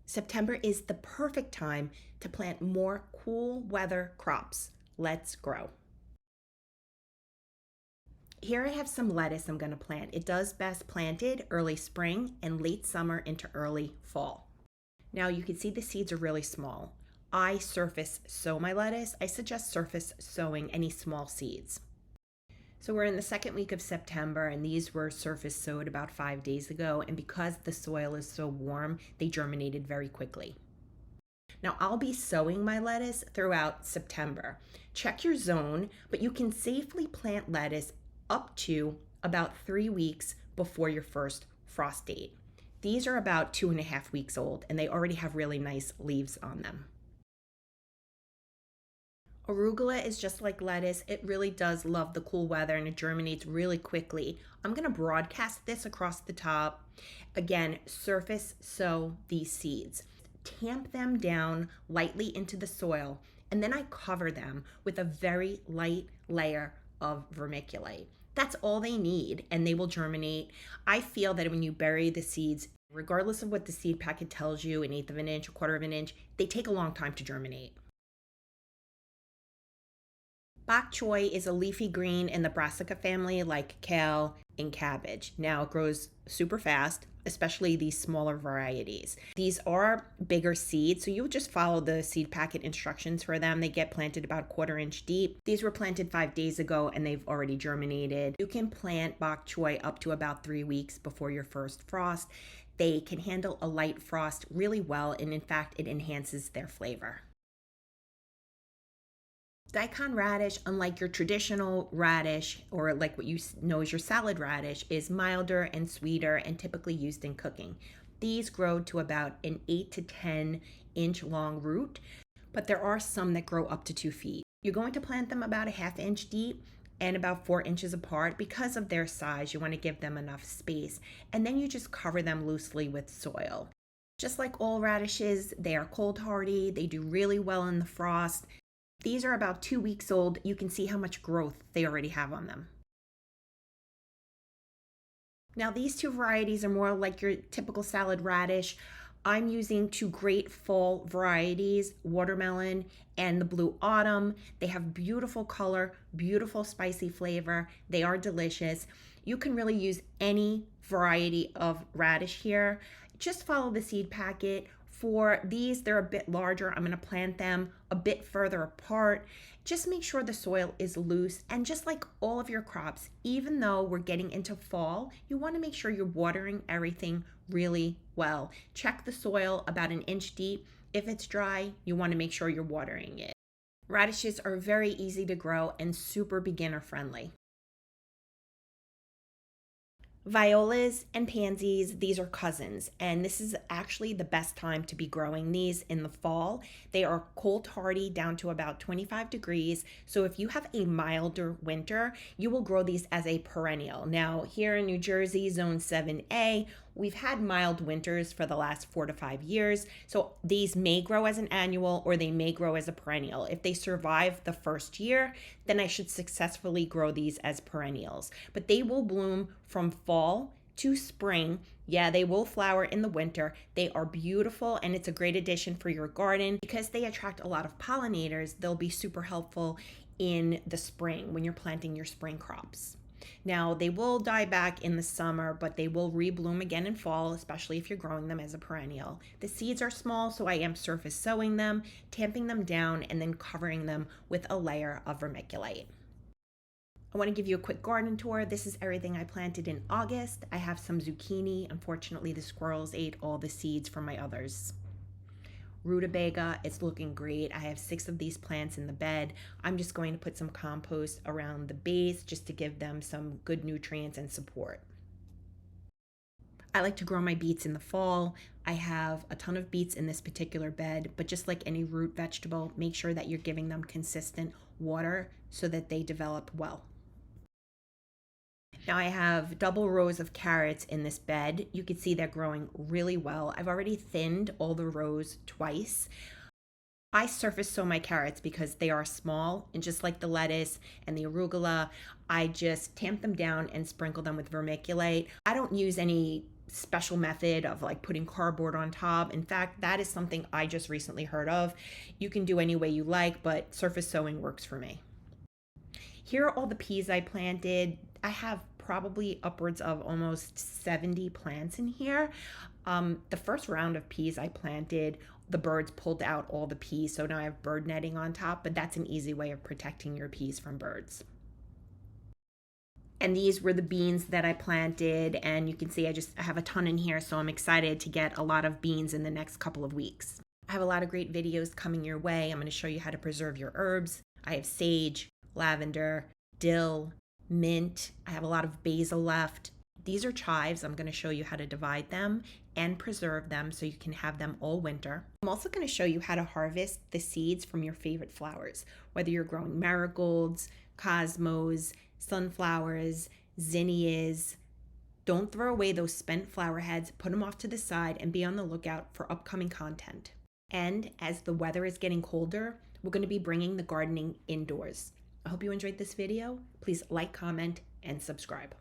September is the perfect time to plant more cool weather crops. Let's grow. Here I have some lettuce I'm going to plant. It does best planted early spring and late summer into early fall. Now you can see the seeds are really small. I surface sow my lettuce. I suggest surface sowing any small seeds. So we're in the second week of September, and these were surface sowed about 5 days ago, and because the soil is so warm, they germinated very quickly. Now I'll be sowing my lettuce throughout September. Check your zone, but you can safely plant lettuce up to about 3 weeks before your first frost date. These are about 2.5 weeks old, and they already have really nice leaves on them. Arugula is just like lettuce. It really does love the cool weather and it germinates really quickly. I'm going to broadcast this across the top. Again, surface sow these seeds. Tamp them down lightly into the soil, and then I cover them with a very light layer of vermiculite. That's all they need, and they will germinate. I feel that when you bury the seeds, regardless of what the seed packet tells you, 1/8 of an inch, 1/4 of an inch, they take a long time to germinate. Bok choy is a leafy green in the brassica family like kale and cabbage. Now it grows super fast, especially these smaller varieties. These are bigger seeds, so you would just follow the seed packet instructions for them. They get planted about 1/4 inch deep. These were planted 5 days ago and they've already germinated. You can plant bok choy up to about 3 weeks before your first frost. They can handle a light frost really well, and in fact, it enhances their flavor. Daikon radish, unlike your traditional radish or like what you know as your salad radish, is milder and sweeter and typically used in cooking. These grow to about an 8 to 10 inch long root, but there are some that grow up to 2 feet. You're going to plant them about a 1/2 inch deep and about 4 inches apart because of their size. You want to give them enough space, and then you just cover them loosely with soil. Just like all radishes, they are cold hardy. They do really well in the frost. These are about 2 weeks old. You can see how much growth they already have on them. Now these two varieties are more like your typical salad radish. I'm using two great fall varieties, watermelon and the blue autumn. They have beautiful color, beautiful spicy flavor. They are delicious. You can really use any variety of radish here. Just follow the seed packet. For these, they're a bit larger. I'm going to plant them a bit further apart. Just make sure the soil is loose, and just like all of your crops, even though we're getting into fall, you want to make sure you're watering everything really well. Check the soil about an inch deep. If it's dry, you want to make sure you're watering it. Radishes are very easy to grow and super beginner friendly. Violas and pansies, these are cousins, and this is actually the best time to be growing these in the fall. They are cold hardy down to about 25 degrees, so if you have a milder winter, you will grow these as a perennial. Now, here in New Jersey, Zone 7A, we've had mild winters for the last 4 to 5 years, so these may grow as an annual or they may grow as a perennial. If they survive the first year, then I should successfully grow these as perennials. But they will bloom from fall to spring. Yeah, they will flower in the winter. They are beautiful, and it's a great addition for your garden because they attract a lot of pollinators. They'll be super helpful in the spring when you're planting your spring crops. Now, they will die back in the summer, but they will rebloom again in fall, especially if you're growing them as a perennial. The seeds are small, so I am surface sowing them, tamping them down, and then covering them with a layer of vermiculite. I want to give you a quick garden tour. This is everything I planted in August. I have some zucchini. Unfortunately, the squirrels ate all the seeds from my others. Rutabaga, it's looking great. I have 6 of these plants in the bed. I'm just going to put some compost around the base just to give them some good nutrients and support. I like to grow my beets in the fall. I have a ton of beets in this particular bed, but just like any root vegetable, make sure that you're giving them consistent water so that they develop well. Now I have double rows of carrots in this bed. You can see they're growing really well. I've already thinned all the rows twice. I surface sow my carrots because they are small, and just like the lettuce and the arugula, I just tamp them down and sprinkle them with vermiculite. I don't use any special method of like putting cardboard on top. In fact, that is something I just recently heard of. You can do any way you like, but surface sowing works for me. Here are all the peas I planted. I have probably upwards of almost 70 plants in here. The first round of peas I planted, the birds pulled out all the peas, so now I have bird netting on top, but that's an easy way of protecting your peas from birds. And these were the beans that I planted, and you can see I have a ton in here, so I'm excited to get a lot of beans in the next couple of weeks. I have a lot of great videos coming your way. I'm going to show you how to preserve your herbs. I have sage, lavender, dill, mint. I have a lot of basil left. These are chives. I'm going to show you how to divide them and preserve them so you can have them all winter. I'm also going to show you how to harvest the seeds from your favorite flowers, whether you're growing marigolds, cosmos, sunflowers, zinnias. Don't throw away those spent flower heads. Put them off to the side and be on the lookout for upcoming content. And as the weather is getting colder, we're going to be bringing the gardening indoors. I hope you enjoyed this video. Please like, comment, and subscribe.